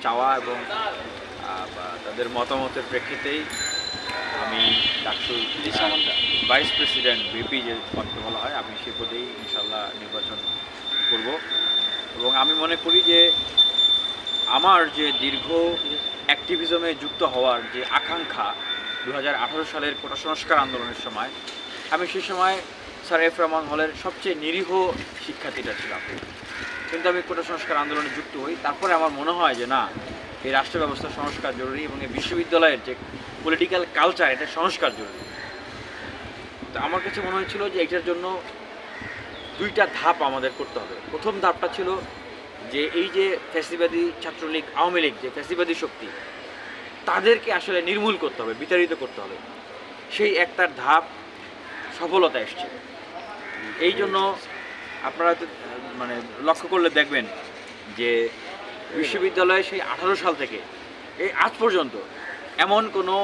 চাওয়া এবং তাদের মতামতের প্রেক্ষিতেই আমি ডাকসুর ভাইস প্রেসিডেন্ট ভিপি যে পদকে বলা হয়, আমি সেই পদেই ইনশাল্লাহ নির্বাচন করব। এবং আমি মনে করি যে আমার যে দীর্ঘ অ্যাক্টিভিজমে যুক্ত হওয়ার যে আকাঙ্ক্ষা 2018 সালের কোটা সংস্কার আন্দোলনের সময়, আমি সেই সময় স্যার এফ রহমান হলের সবচেয়ে নিরীহ শিক্ষার্থীটা ছিলাম, কিন্তু আমি কোটা সংস্কার আন্দোলনে যুক্ত হই। তারপরে আমার মনে হয় যে না, এই রাষ্ট্র ব্যবস্থার সংস্কার জরুরি এবং এই বিশ্ববিদ্যালয়ের যে পলিটিক্যাল কালচার, এটা সংস্কার জরুরি। তো আমার কাছে মনে হয়েছিল যে এটার জন্য দুইটা ধাপ আমাদের করতে হবে। প্রথম ধাপটা ছিল যে এই যে ফ্যাসিবাদী ছাত্রলীগ, আওয়ামী লীগ, যে ফ্যাসিবাদী শক্তি, তাদেরকে আসলে নির্মূল করতে হবে, বিতাড়িত করতে হবে। সেই একটার ধাপ সফলতা এসছে। এই জন্য আপনারা মানে লক্ষ্য করলে দেখবেন যে বিশ্ববিদ্যালয়ে সেই 18 সাল থেকে এই আজ পর্যন্ত এমন কোনো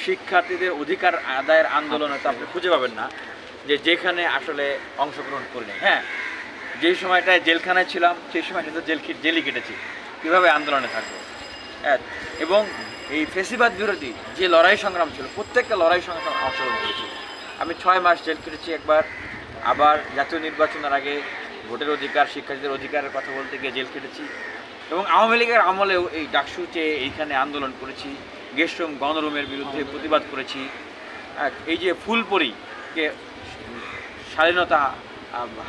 শিক্ষার্থীদের অধিকার আদায়ের আন্দোলন হয়তো আপনি খুঁজে পাবেন না যে যেখানে আসলে অংশগ্রহণ করিনি। হ্যাঁ, যেই সময়টায় জেলখানায় ছিলাম সেই সময়টা তো জেলই কেটেছি, কীভাবে আন্দোলনে থাকবো। হ্যাঁ, এবং এই ফ্যাসিবাদ বিরোধী যে লড়াই সংগ্রাম ছিল, প্রত্যেকটা লড়াই সংগ্রাম অংশগ্রহণ করেছি। আমি 6 মাস জেল কেটেছি একবার, আবার জাতীয় নির্বাচনের আগে ভোটের অধিকার, শিক্ষার্থীদের অধিকারের কথা বলতে গিয়ে জেল কেটেছি। এবং আওয়ামী লীগের আমলেও এই ডাকসু চেয়ে এইখানে আন্দোলন করেছি, গেস্টরুম গণরুমের বিরুদ্ধে প্রতিবাদ করেছি। এই যে ফুলপরীকে স্বাধীনতা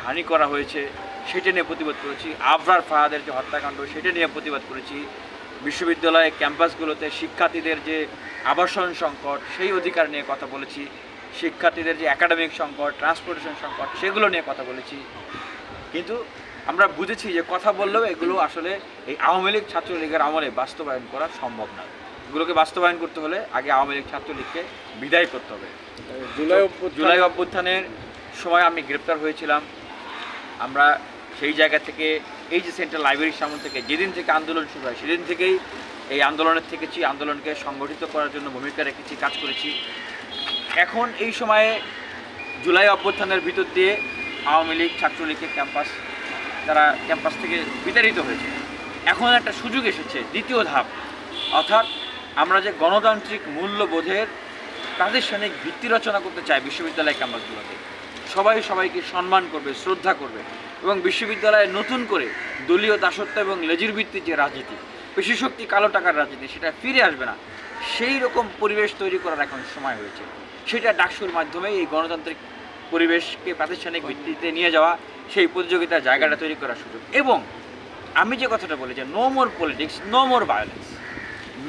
হানি করা হয়েছে সেটা নিয়ে প্রতিবাদ করেছি। আবরার ফাহাদের যে হত্যাকাণ্ড, সেটা নিয়ে প্রতিবাদ করেছি। বিশ্ববিদ্যালয় ক্যাম্পাসগুলোতে শিক্ষার্থীদের যে আবাসন সংকট, সেই অধিকার নিয়ে কথা বলেছি। শিক্ষার্থীদের যে একাডেমিক সংকট, ট্রান্সপোর্টেশন সংকট, সেগুলো নিয়ে কথা বলেছি। কিন্তু আমরা বুঝেছি যে কথা বললেও এগুলো আসলে এই আওয়ামী লীগ ছাত্রলীগের আমলে বাস্তবায়ন করা সম্ভব না। এগুলোকে বাস্তবায়ন করতে হলে আগে আওয়ামী লীগ ছাত্রলীগকে বিদায় করতে হবে। জুলাই অভ্যুত্থানের সময় আমি গ্রেপ্তার হয়েছিলাম। আমরা সেই জায়গা থেকে এই যে সেন্ট্রাল লাইব্রেরির সামনে থেকে যেদিন থেকে আন্দোলন শুরু হয় সেদিন থেকেই এই আন্দোলনের থেকেছি, আন্দোলনকে সংগঠিত করার জন্য ভূমিকা রেখেছি, কাজ করেছি। এখন এই সময়ে জুলাই অভ্যুত্থানের ভিতর দিয়ে আওয়ামী লীগ ছাত্রলীগের তারা ক্যাম্পাস থেকে বিতাড়িত হয়েছে। এখন একটা সুযোগ এসেছে, দ্বিতীয় ধাপ, অর্থাৎ আমরা যে গণতান্ত্রিক মূল্যবোধের প্রাতিষ্ঠানিক ভিত্তি রচনা করতে চাই বিশ্ববিদ্যালয় ক্যাম্পাসগুলোতে। সবাই সবাইকে সম্মান করবে, শ্রদ্ধা করবে এবং বিশ্ববিদ্যালয়ে নতুন করে দলীয় দাসত্ব এবং লেজির ভিত্তির যে রাজনীতি, পেশি শক্তি, কালো টাকার রাজনীতি, সেটা ফিরে আসবে না। সেই রকম পরিবেশ তৈরি করার এখন সময় হয়েছে। সেটা ডাকসুর মাধ্যমে এই গণতান্ত্রিক পরিবেশকে প্রাতিষ্ঠানিক ভিত্তিতে নিয়ে যাওয়া, সেই প্রতিযোগিতার জায়গাটা তৈরি করার সুযোগ। এবং আমি যে কথাটা বলি যে no more politics, no more violence,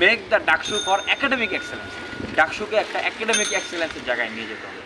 make the DUCSU for academic excellence. ডাকসুকে একটা একাডেমিক এক্সেলেন্সের জায়গায় নিয়ে যেতে হবে।